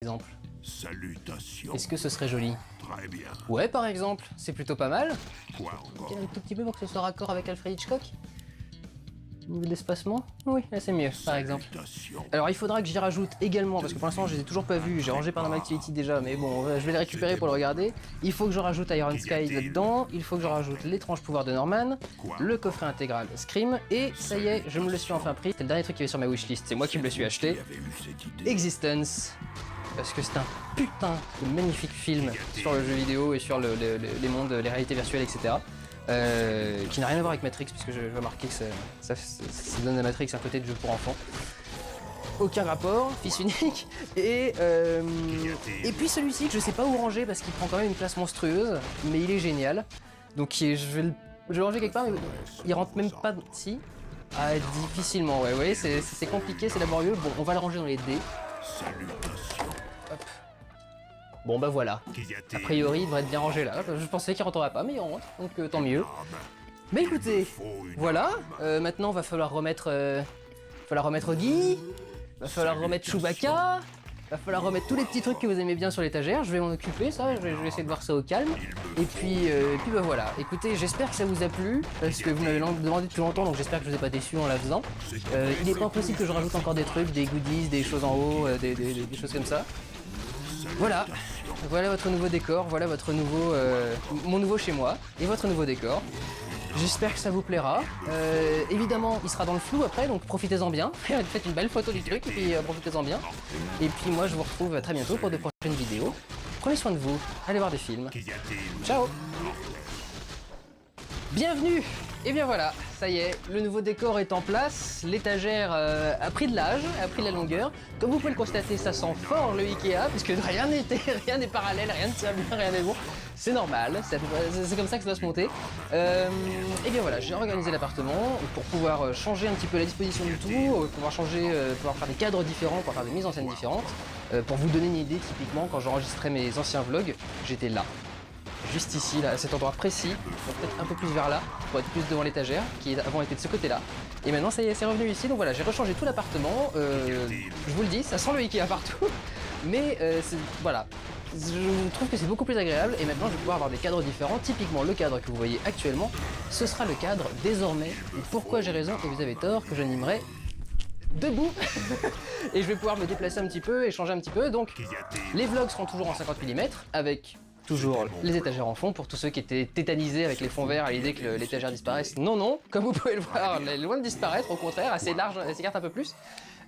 exemple. Salutations. Est-ce que ce serait joli? Très bien. Ouais, par exemple, c'est plutôt pas mal. Quoi encore? Un tout petit peu pour que ce soit raccord avec Alfred Hitchcock. Niveau d'espacement? Oui, là c'est mieux, par exemple. Salutations. Alors il faudra que j'y rajoute également, parce que pour l'instant je les ai toujours pas vus, j'ai rangé Paranormal Activity déjà, mais bon, je vais les récupérer pour le regarder. Il faut que je rajoute Iron Sky là-dedans, il faut que je rajoute l'étrange pouvoir de Norman, le coffret intégral Scream, et ça y est, je me le suis enfin pris. C'est le dernier truc qui est sur ma wishlist, c'est moi qui me le suis acheté. Qui avait eu cette idée? Existence, parce que c'est un putain de magnifique film sur le jeu vidéo et sur les mondes, les réalités virtuelles, etc. Qui n'a rien à voir avec Matrix, puisque je vais remarquer que ça donne à Matrix un côté de jeu pour enfants. Aucun rapport, fils unique. Et puis celui-ci que je sais pas où ranger parce qu'il prend quand même une place monstrueuse, mais il est génial. Donc je vais le ranger quelque part, mais il rentre même pas... Si. Ah, difficilement, ouais, c'est compliqué, c'est laborieux. Bon, on va le ranger dans les dés. Salutations. Hop. Bon bah voilà. Qu'y a-t-il? A priori, il devrait être bien rangé là. Je pensais qu'il rentrerait pas, mais il rentre, donc tant mieux. Mais écoutez, voilà. Maintenant, va falloir remettre Guy. Va falloir remettre Chewbacca. Va falloir remettre tous les petits trucs que vous aimez bien sur l'étagère. Je vais m'en occuper, ça. Je vais essayer de voir ça au calme. Et puis bah voilà. Écoutez, j'espère que ça vous a plu, parce que vous m'avez demandé depuis longtemps, donc j'espère que je vous ai pas déçu en la faisant. Il n'est pas impossible que je rajoute encore des trucs, des goodies, des choses en haut, des choses comme ça. Voilà. Voilà votre nouveau décor, voilà votre nouveau, mon nouveau chez moi et votre nouveau décor. J'espère que ça vous plaira. Évidemment, il sera dans le flou après, donc profitez-en bien. Faites une belle photo du truc et puis profitez-en bien. Et puis moi, je vous retrouve très bientôt pour de prochaines vidéos. Prenez soin de vous, allez voir des films. Qu'y a-t-il? Ciao! Bienvenue! Et bien voilà, ça y est, le nouveau décor est en place, l'étagère a pris de l'âge, a pris de la longueur. Comme vous pouvez le constater, ça sent fort le Ikea, puisque rien n'est parallèle, rien ne tient bien, rien n'est bon. C'est normal, c'est comme ça que ça doit se monter. Et bien voilà, j'ai organisé l'appartement pour pouvoir changer un petit peu la disposition du tout, pouvoir faire des cadres différents, pouvoir faire des mises en scène différentes. Pour vous donner une idée, typiquement, quand j'enregistrais mes anciens vlogs, j'étais là. Juste ici, là, à cet endroit précis, donc peut-être un peu plus vers là, pour être plus devant l'étagère, qui avant était de ce côté-là. Et maintenant, ça y est, c'est revenu ici, donc voilà, j'ai rechangé tout l'appartement. Je vous le dis, ça sent le Ikea partout, mais voilà. Je trouve que c'est beaucoup plus agréable, et maintenant je vais pouvoir avoir des cadres différents. Typiquement, le cadre que vous voyez actuellement, ce sera le cadre désormais. Et pourquoi j'ai raison et vous avez tort, que j'animerai debout. Et je vais pouvoir me déplacer un petit peu et changer un petit peu. Donc, les vlogs seront toujours en 50 mm, avec toujours les étagères en fond pour tous ceux qui étaient tétanisés avec les fonds verts à l'idée que l'étagère disparaisse. Non, non, comme vous pouvez le voir, elle est loin de disparaître, au contraire, assez large, elle s'écarte un peu plus.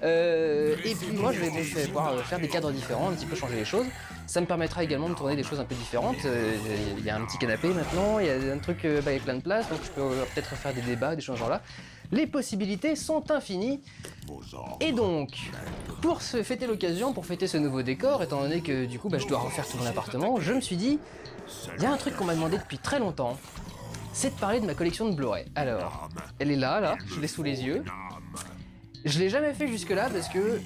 Et puis moi je vais pouvoir faire des cadres différents, un petit peu changer les choses. Ça me permettra également de tourner des choses un peu différentes. Il y a un petit canapé maintenant, il y a un truc avec plein de place, donc je peux peut-être faire des débats, des choses genre là. Les possibilités sont infinies. Et donc, pour se fêter l'occasion, pour fêter ce nouveau décor, étant donné que du coup je dois refaire tout mon appartement, je me suis dit, il y a un truc qu'on m'a demandé depuis très longtemps, c'est de parler de ma collection de Blu-ray. Alors, elle est là, je l'ai sous les yeux. Je l'ai jamais fait jusque là parce que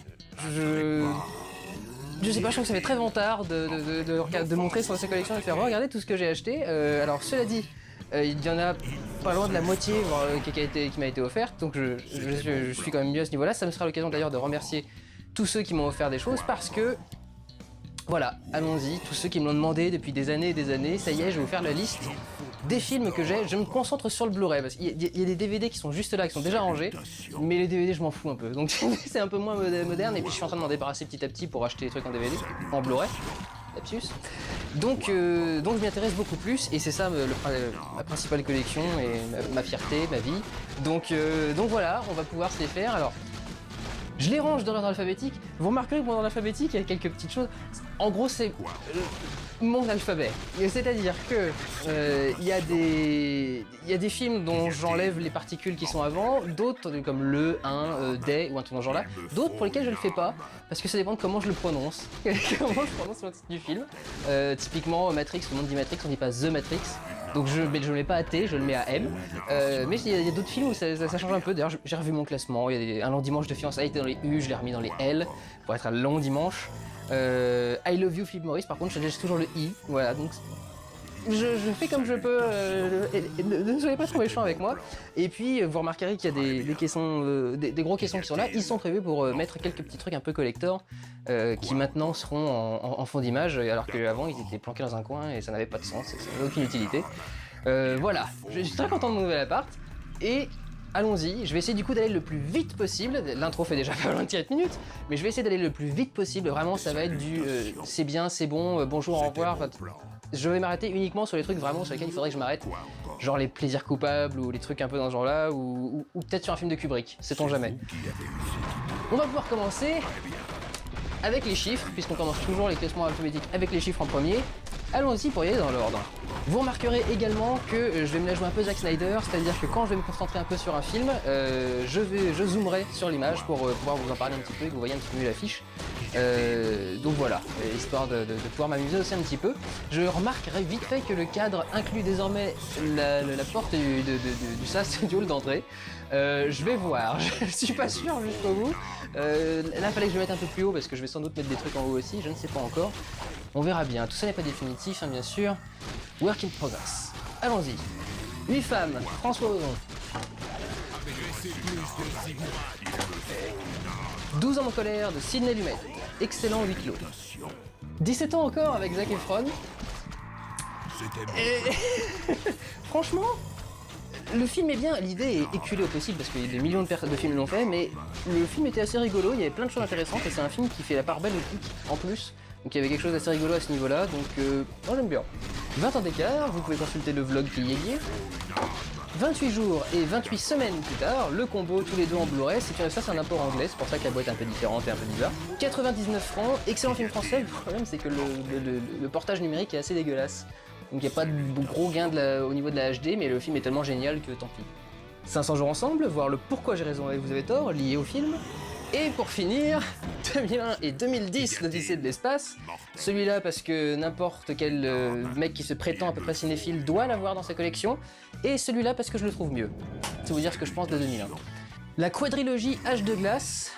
je sais pas, je trouve que ça fait très vantard de montrer sur sa collection et de faire regardez tout ce que j'ai acheté. Alors cela dit, il y en a pas loin de la moitié qui m'a été offerte, donc je suis quand même mieux à ce niveau-là. Ça me sera l'occasion d'ailleurs de remercier tous ceux qui m'ont offert des choses parce que voilà, allons-y, tous ceux qui me l'ont demandé depuis des années et des années, ça y est, je vais vous faire la liste des films que j'ai. Je me concentre sur le Blu-ray parce qu'il y a des DVD qui sont juste là, qui sont déjà rangés, mais les DVD je m'en fous un peu, donc c'est un peu moins moderne et puis je suis en train de m'en débarrasser petit à petit pour acheter des trucs en DVD, en Blu-ray, lapsus. Donc je m'y intéresse beaucoup plus et c'est ça ma principale collection et ma fierté, ma vie. Donc voilà, on va pouvoir se les faire. Alors, je les range dans l'ordre alphabétique. Vous remarquerez que dans l'ordre alphabétique, il y a quelques petites choses. En gros, c'est mon alphabet. C'est-à-dire que il y a des films dont j'enlève les particules qui sont avant, d'autres comme le, un, des ou un truc dans ce genre-là, d'autres pour lesquels je le fais pas, parce que ça dépend de comment je le prononce. Comment je prononce le titre du film. Typiquement, Matrix, tout le monde dit Matrix, on dit pas The Matrix. Donc je le mets pas à T, je le mais à M. Mais il y a d'autres films où ça change un peu. D'ailleurs, j'ai revu mon classement. Il y a un long dimanche de fiançailles était dans les U, je l'ai remis dans les L pour être un long dimanche. I Love You, Philip Morris, par contre, je laisse toujours le I. Voilà, donc je fais comme je peux, et ne soyez pas trop méchants avec moi. Et puis vous remarquerez qu'il y a des caissons, des gros caissons qui sont là, ils sont prévus pour mettre quelques petits trucs un peu collector qui maintenant seront en fond d'image, alors qu'avant ils étaient planqués dans un coin et ça n'avait pas de sens, ça n'avait aucune utilité. Voilà, je suis très content de mon nouvel appart et allons-y, je vais essayer du coup d'aller le plus vite possible. L'intro fait déjà pas loin de 4 minutes, mais je vais essayer d'aller le plus vite possible. Vraiment, ça va être du c'est bien, c'est bon, bonjour, au revoir. Enfin, je vais m'arrêter uniquement sur les trucs vraiment sur lesquels il faudrait que je m'arrête. Genre les plaisirs coupables ou les trucs un peu dans ce genre-là, ou peut-être sur un film de Kubrick, sait-on jamais. On va pouvoir commencer avec les chiffres, puisqu'on commence toujours les classements alphabétiques avec les chiffres en premier. Allons-y pour y aller dans l'ordre. Vous remarquerez également que je vais me la jouer un peu Zack Snyder, c'est-à-dire que quand je vais me concentrer un peu sur un film, je zoomerai sur l'image pour pouvoir vous en parler un petit peu et que vous voyez un petit peu mieux l'affiche. Donc voilà, histoire de pouvoir m'amuser aussi un petit peu. Je remarquerai vite fait que le cadre inclut désormais la porte du SAS Studio d'entrée. Je vais voir, je suis pas sûr jusqu'au bout. Là, il fallait que je mette un peu plus haut parce que je vais sans doute mettre des trucs en haut aussi, je ne sais pas encore. On verra bien, tout ça n'est pas définitif, hein, bien sûr. Work in progress. Allons-y. 8 femmes, François Ozon. 12 ans en colère de Sidney Lumet. Excellent huis clos. 17 ans encore avec Zac Efron. Et... Franchement, le film est bien, l'idée est éculée au possible parce que des millions de films l'ont fait, mais le film était assez rigolo, il y avait plein de choses intéressantes et c'est un film qui fait la part belle au clic en plus. Donc il y avait quelque chose d'assez rigolo à ce niveau-là, donc moi j'aime bien. 20 ans d'écart, vous pouvez consulter le vlog qui y est lié. 28 jours et 28 semaines plus tard, le combo tous les deux en Blu-ray, ça c'est un import anglais, c'est pour ça que la boîte est un peu différente et un peu bizarre. 99 francs, excellent film français, le problème c'est que le portage numérique est assez dégueulasse. Donc il n'y a pas de gros gain au niveau de la HD, mais le film est tellement génial que tant pis. 500 jours ensemble, voir le pourquoi j'ai raison et vous avez tort, lié au film. Et pour finir, 2001 et 2010, l'Odyssée de l'espace. Celui-là parce que n'importe quel mec qui se prétend à peu près cinéphile doit l'avoir dans sa collection. Et celui-là parce que je le trouve mieux. C'est vous dire ce que je pense de 2001. La quadrilogie Âge de glace,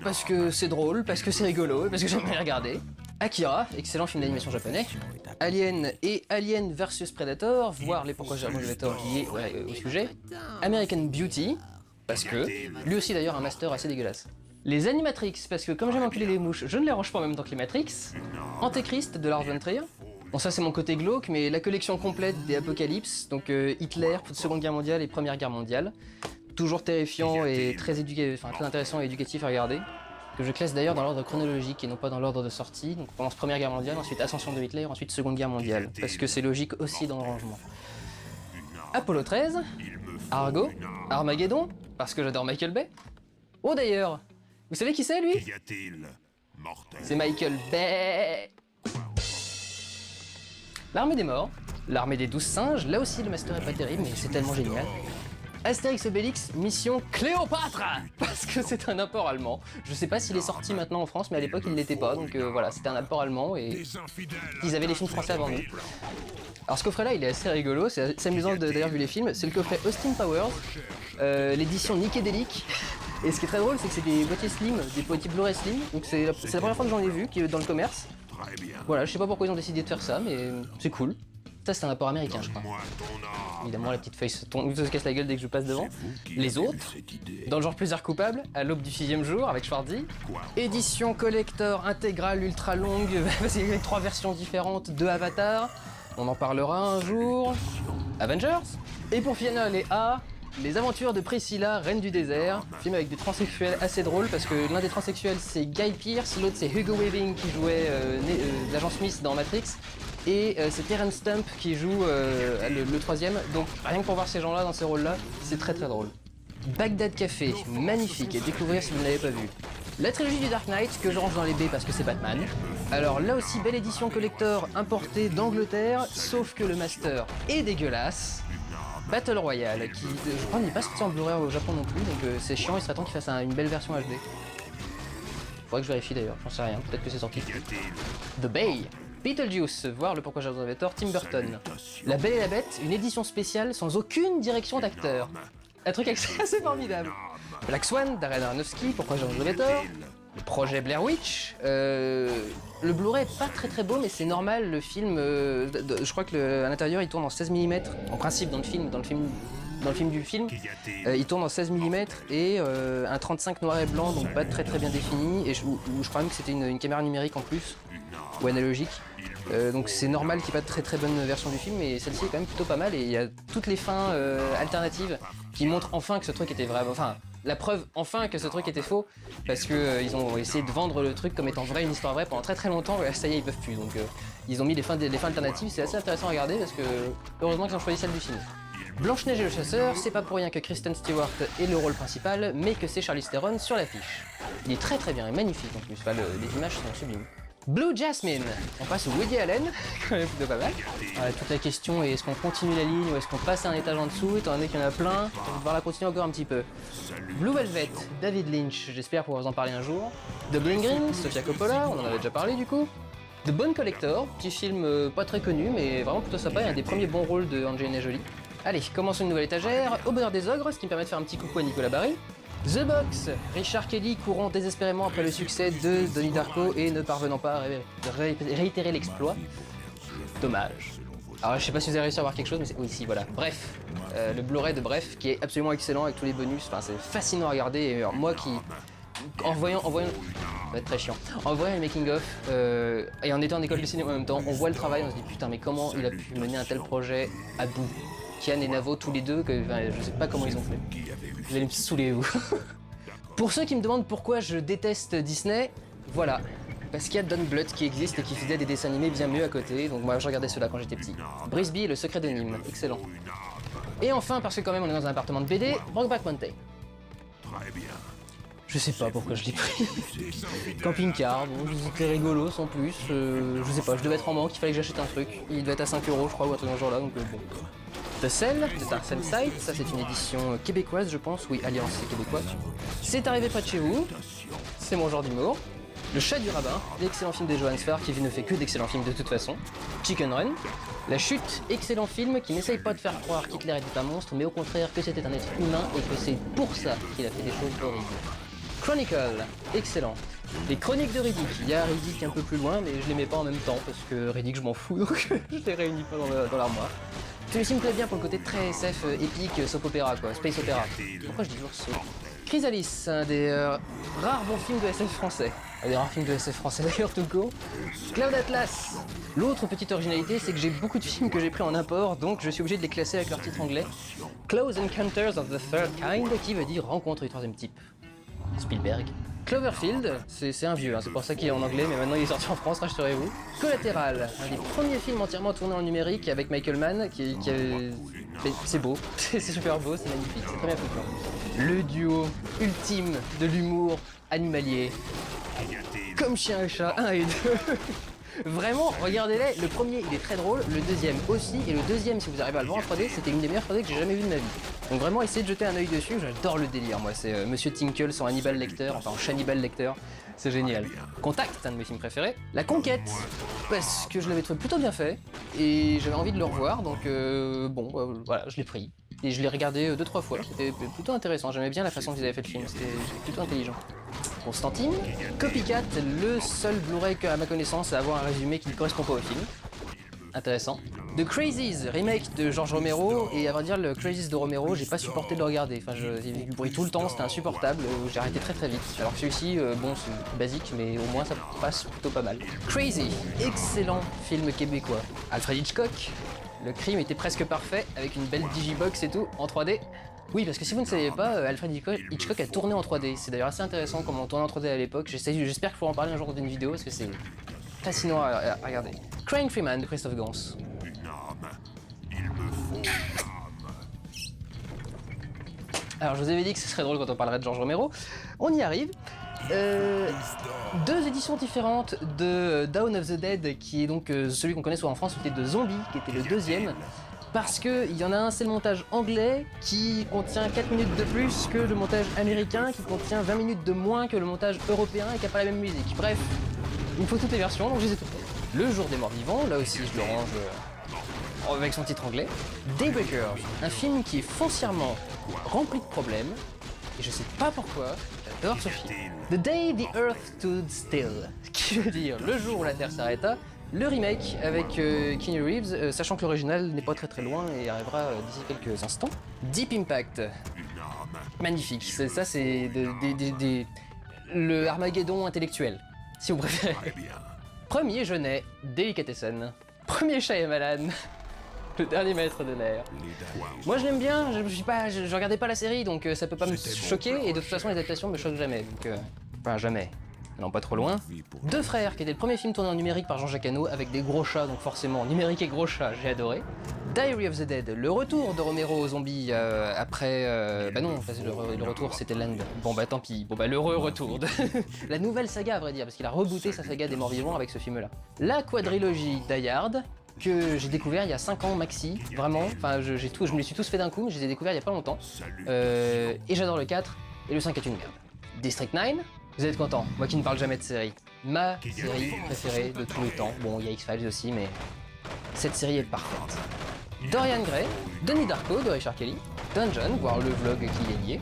parce que c'est drôle, parce que c'est rigolo, et parce que j'aime bien les regarder. Akira, excellent film d'animation japonais. Alien et Alien vs Predator, voir les pourquoi j'ai raison liés au sujet. American Beauty, parce que, lui aussi d'ailleurs un master assez dégueulasse. Les Animatrix, parce que comme j'aime enculer les mouches, je ne les range pas en même temps que les Matrix. Antéchrist de Lars von Trier. Bon ça c'est mon côté glauque, mais la collection complète des Apocalypse, donc Hitler, Seconde Guerre mondiale et Première Guerre mondiale. Toujours terrifiant et très intéressant et éducatif à regarder. Que je classe d'ailleurs dans l'ordre chronologique et non pas dans l'ordre de sortie. Donc on commence Première Guerre mondiale, ensuite Ascension de Hitler, ensuite Seconde Guerre mondiale. Parce que c'est logique aussi dans le rangement. Apollo 13, Argo, Armageddon, parce que j'adore Michael Bay. Oh d'ailleurs, vous savez qui c'est lui? C'est Michael Bay. L'Armée des morts, l'Armée des 12 singes, là aussi le master est pas terrible mais c'est tellement génial. Astérix Obélix, Mission Cléopâtre, parce que c'est un import allemand. Je sais pas s'il est sorti maintenant en France, mais à l'époque il l'était pas, donc voilà, c'était un import allemand et ils avaient les films français avant nous. Alors ce coffret là il est assez rigolo, c'est amusant d'ailleurs vu les films, c'est le coffret Austin Powers, l'édition Nickelodeon. Et ce qui est très drôle c'est que c'est des boîtiers slim, des boîtiers Blu-ray slim, donc c'est la première fois que j'en ai vu qui est dans le commerce. Voilà, je sais pas pourquoi ils ont décidé de faire ça, mais c'est cool. Ça c'est un apport américain je crois. Évidemment la petite feuille se casse la gueule dès que je passe devant. Les autres, dans le genre plaisir coupable, à l'aube du 6ème jour avec Schwarzy. Édition collector intégrale ultra longue, avec 3 versions différentes de Avatar. On en parlera un jour. Avengers. Et pour finir les A, les aventures de Priscilla, reine du désert. Film avec des transsexuels assez drôle parce que l'un des transsexuels c'est Guy Pearce, l'autre c'est Hugo Weaving qui jouait l'agent Smith dans Matrix. Et c'est Terence Stamp qui joue le troisième, donc rien que pour voir ces gens-là dans ces rôles-là, c'est très très drôle. Bagdad Café, magnifique, et découvrir si vous ne l'avez pas vu. La trilogie du Dark Knight, que je range dans les B parce que c'est Batman. Alors là aussi, belle édition collector importée d'Angleterre, sauf que le master est dégueulasse. Battle Royale, qui je crois n'est pas sorti en Blu-ray au Japon non plus, donc c'est chiant, il serait temps qu'il fasse une belle version HD. Faudrait que je vérifie d'ailleurs, j'en sais rien, peut-être que c'est sorti. The Bay. Beetlejuice, voir le pourquoi j'avais tort, Tim Burton. La Belle et la Bête, une édition spéciale sans aucune direction d'acteur. Un truc assez formidable. Black Swan, Darren Aronofsky, pourquoi j'avais tort. Projet Blair Witch. Le Blu-ray est pas très beau, mais c'est normal. Le film, je crois que à l'intérieur, il tourne en 16 mm. En principe, dans le film du film, il tourne en 16 mm et un 35 noir et blanc, donc pas très bien défini. Et je crois même que c'était une caméra numérique en plus, ou analogique. Donc c'est normal qu'il n'y ait pas de très bonne version du film, mais celle-ci est quand même plutôt pas mal. Et il y a toutes les fins alternatives qui montrent enfin que ce truc était vrai. Enfin, la preuve enfin que ce truc était faux, parce que ils ont essayé de vendre le truc comme étant vrai, une histoire vraie pendant très longtemps. Et ça y est, ils peuvent plus. Donc ils ont mis les fins alternatives. C'est assez intéressant à regarder parce que heureusement qu'ils ont choisi celle du film. Blanche-Neige et le chasseur, c'est pas pour rien que Kristen Stewart est le rôle principal, mais que c'est Charlize Theron sur l'affiche. Il est très bien et magnifique en plus. Enfin, les images sont sublimes. Blue Jasmine, on passe au Woody Allen, quand même plutôt pas mal. Toute la question est, est-ce qu'on continue la ligne ou est-ce qu'on passe à un étage en dessous, étant donné qu'il y en a plein, on va devoir la continuer encore un petit peu. Blue Velvet, David Lynch, j'espère pouvoir vous en parler un jour. The Bling Green, Sofia Coppola, on en avait déjà parlé du coup. The Bone Collector, petit film pas très connu mais vraiment plutôt sympa, et un des premiers bons rôles de Angelina Jolie. Allez, commençons une nouvelle étagère, Au bonheur des ogres, ce qui me permet de faire un petit coucou à Nicolas Barry. The Box, Richard Kelly courant désespérément après le succès de Donnie Darko et ne parvenant pas à réitérer l'exploit. Dommage. Alors je sais pas si vous avez réussi à voir quelque chose, mais oui, si, voilà. Bref, le Blu-ray de Bref, qui est absolument excellent avec tous les bonus, enfin c'est fascinant à regarder, et moi qui... En voyant... ça va être très chiant. En voyant le making-of, et en étant en école de cinéma en même temps, on voit le travail, on se dit putain mais comment il a pu mener un tel projet à bout. Kian et Navo, tous les deux, je sais pas comment ils ont fait. Vous allez me saouler, vous. Pour ceux qui me demandent pourquoi je déteste Disney, voilà. Parce qu'il y a Don Bluth qui existe et qui faisait des dessins animés bien mieux à côté, donc moi je regardais ceux-là quand j'étais petit. Brisby et le secret de Nîmes, excellent. Et enfin, parce que quand même on est dans un appartement de BD, Brokeback Mountain. Très bien. Je sais pas pourquoi je l'ai pris. Camping-car, bon, c'était rigolo sans plus. Je sais pas, je devais être en manque, il fallait que j'achète un truc. Il devait être à 5 € je crois, ou un truc dans ce genre là, donc bon. The Cell, de Tarsem Site, ça c'est une édition québécoise je pense, oui, Alliance c'est québécois. C'est arrivé près de chez vous, c'est mon genre d'humour. Le Chat du Rabbin, l'excellent film de Johannes Farr qui ne fait que d'excellents films de toute façon. Chicken Run. La Chute, excellent film qui n'essaye pas de faire croire qu'Hitler était un monstre, mais au contraire que c'était un être humain et que c'est pour ça qu'il a fait des choses horribles. Chronicle, excellent. Les Chroniques de Riddick, il y a Riddick un peu plus loin, mais je les mets pas en même temps parce que Riddick je m'en fous, donc je les réunis pas dans l'armoire. Celui-ci me plaît bien pour le côté très SF, épique, soap opéra quoi, space opéra. Pourquoi je dis toujours soap? Chrysalis, un des rares bons films de SF français. Un des rares films de SF français d'ailleurs tout court. Cloud Atlas. L'autre petite originalité, c'est que j'ai beaucoup de films que j'ai pris en import, donc je suis obligé de les classer avec leur titre anglais. Close Encounters of the Third Kind, qui veut dire Rencontre du troisième type. Spielberg. Cloverfield, c'est un vieux, hein, c'est pour ça qu'il est en anglais, mais maintenant il est sorti en France, rassurez-vous. Collatéral, un des premiers films entièrement tournés en numérique avec Michael Mann, c'est beau, c'est super beau, c'est magnifique, c'est très bien foutu. Le duo ultime de l'humour animalier, comme Chien et Chat 1 et 2. Vraiment, regardez-les, le premier il est très drôle, le deuxième aussi, et le deuxième, si vous arrivez à le voir en 3D, c'était une des meilleures 3D que j'ai jamais vues de ma vie. Donc vraiment, essayez de jeter un œil dessus, j'adore le délire, moi, c'est Monsieur Tinkle sans Hannibal Lecter, enfin en Shannibal Lecter, c'est génial. Contact, un de mes films préférés. La Conquête, parce que je l'avais trouvé plutôt bien fait, et j'avais envie de le revoir, donc voilà, je l'ai pris. Et je l'ai regardé 2-3 fois, c'était plutôt intéressant, j'aimais bien la façon qu'ils avaient fait le film, c'était plutôt intelligent. Constantine, Copycat, le seul Blu-ray à ma connaissance à avoir un résumé qui ne correspond pas au film. Intéressant. The Crazies, remake de George Romero, et à vrai dire le Crazies de Romero, j'ai pas supporté de le regarder. Enfin, il y avait du bruit tout le temps, c'était insupportable, j'ai arrêté très vite. Alors que celui-ci, bon, c'est basique, mais au moins ça passe plutôt pas mal. Crazy, excellent film québécois. Alfred Hitchcock, le crime était presque parfait, avec une belle digibox et tout, en 3D. Oui, parce que si vous ne savez pas, Alfred Hitchcock a tourné en 3D. C'est d'ailleurs assez intéressant comment on tournait en 3D à l'époque. J'espère qu'il faut en parler un jour dans une vidéo, parce que c'est fascinant à regarder. Crying Freeman de Christophe Gans. Alors je vous avais dit que ce serait drôle quand on parlerait de George Romero. On y arrive. Deux éditions différentes de Dawn of the Dead, qui est donc celui qu'on connaît soit en France, c'était de Zombie, qui était le deuxième. Parce qu'il y en a un, c'est le montage anglais, qui contient 4 minutes de plus que le montage américain, qui contient 20 minutes de moins que le montage européen et qui n'a pas la même musique. Bref, il me faut toutes les versions, donc je les ai toutes. Le Jour des Morts Vivants, là aussi je le range avec son titre anglais. Daybreakers, un film qui est foncièrement rempli de problèmes, et je sais pas pourquoi, d'abord Sophie. The Day the Earth Stood Still, ce qui veut dire le jour où la Terre s'arrêta. Le remake avec Keanu Reeves, sachant que l'original n'est pas très loin et arrivera d'ici quelques instants. Deep Impact, magnifique, ça c'est le Armageddon intellectuel, si vous préférez. Très bien. Premier Jeunet, Delicatessen. Premier Shyamalan, le dernier maître de l'air. Les doigts Moi je l'aime bien, je regardais pas la série donc ça peut pas me C'était mon choquer plan. et de toute façon les adaptations me choquent jamais. Donc, enfin jamais, non pas trop loin. Deux frères qui était le premier film tourné en numérique par Jean-Jacques Hano avec des gros chats donc forcément numérique et gros chats, j'ai adoré. Diary of the Dead, le retour de Romero aux zombies après... bah non, le retour c'était Land. Bon bah tant pis, bon bah l'heureux retour de la nouvelle saga à vrai dire parce qu'il a rebooté sa saga des morts vivants avec ce film là. La quadrilogie Die Hard, que j'ai découvert il y a 5 ans maxi, vraiment, enfin je me les suis tous fait d'un coup mais je les ai découverts il y a pas longtemps. Et j'adore le 4 et le 5 est une merde. District 9, vous êtes content, moi qui ne parle jamais de série. Ma série préférée de tous les temps, bon il y a X-Files aussi mais cette série est parfaite. Dorian Gray, Donnie Darko de Richard Kelly, Dungeon, voire le vlog qui y est lié.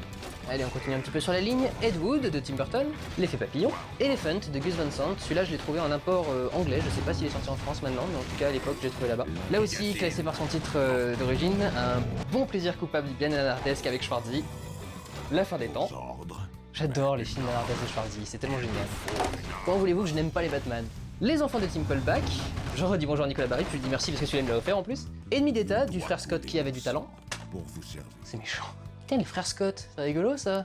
Allez, on continue un petit peu sur la ligne. Ed Wood de Tim Burton, L'effet papillon, Elephant de Gus Van Sant. Celui-là, je l'ai trouvé en import anglais. Je sais pas s'il est sorti en France maintenant, mais en tout cas à l'époque, j'ai trouvé là-bas. Là aussi, classé par son titre d'origine, un bon plaisir coupable bien nanardesque avec Schwarzy. La fin des temps. ordres. J'adore les films nanardesques de Schwarzy, c'est tellement génial. Comment voulez-vous que je n'aime pas les Batman? Les enfants de Timpleback, je redis bonjour à Nicolas Barry, puis je lui dis merci parce que celui-là me l'a offert en plus. Ennemi d'État du frère Scott qui avait du talent. Pour vous servir. C'est méchant. Putain, les frères Scott, c'est rigolo ça.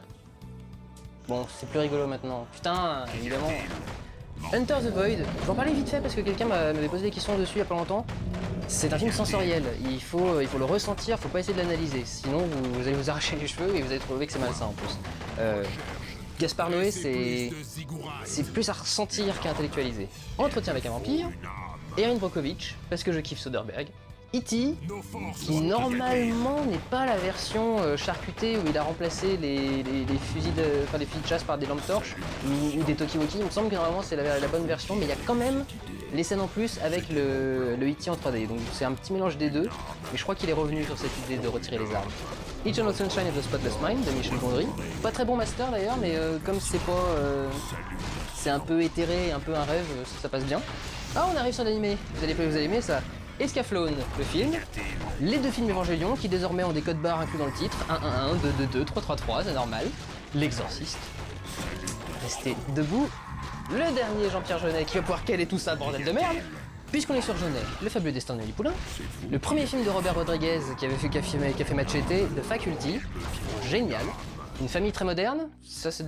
Bon, c'est plus rigolo maintenant. Putain, évidemment. Enter the Void, je vais en parler vite fait parce que quelqu'un m'avait posé des questions dessus il y a pas longtemps. C'est un film sensoriel, il faut le ressentir, faut pas essayer de l'analyser, sinon vous allez vous arracher les cheveux et vous allez trouver que c'est malsain en plus. Gaspard Noé, c'est plus à ressentir qu'à intellectualiser. Entretien avec un vampire, Erin Brockovich, parce que je kiffe Soderbergh. E.T., qui normalement n'est pas la version charcutée où il a remplacé les fusils de chasse par des lampes torches ou des talkie-walkie. Il me semble que normalement c'est la bonne version, mais il y a quand même les scènes en plus avec le E.T. en 3D. Donc c'est un petit mélange des deux, mais je crois qu'il est revenu sur cette idée de retirer les armes. Eternal Sunshine of the Spotless Mind de Michel Gondry. Pas très bon master d'ailleurs, mais comme c'est pas... c'est un peu éthéré, un peu un rêve, ça passe bien. Ah, on arrive sur l'animé, vous allez aimer ça. Escaflowne, le film, les deux films Évangélion qui désormais ont des codes barres inclus dans le titre, 1-1-1, 2-2-2, 3-3-3, c'est normal. L'Exorciste, restez debout. Le dernier Jean-Pierre Jeunet qui va pouvoir caler tout ça, bordel de merde. Puisqu'on est sur Jeunet, Le fabuleux destin de Nelly Poulain, le premier film de Robert Rodriguez qui a fait Machete, The Faculty, génial. Une famille très moderne, ça c'est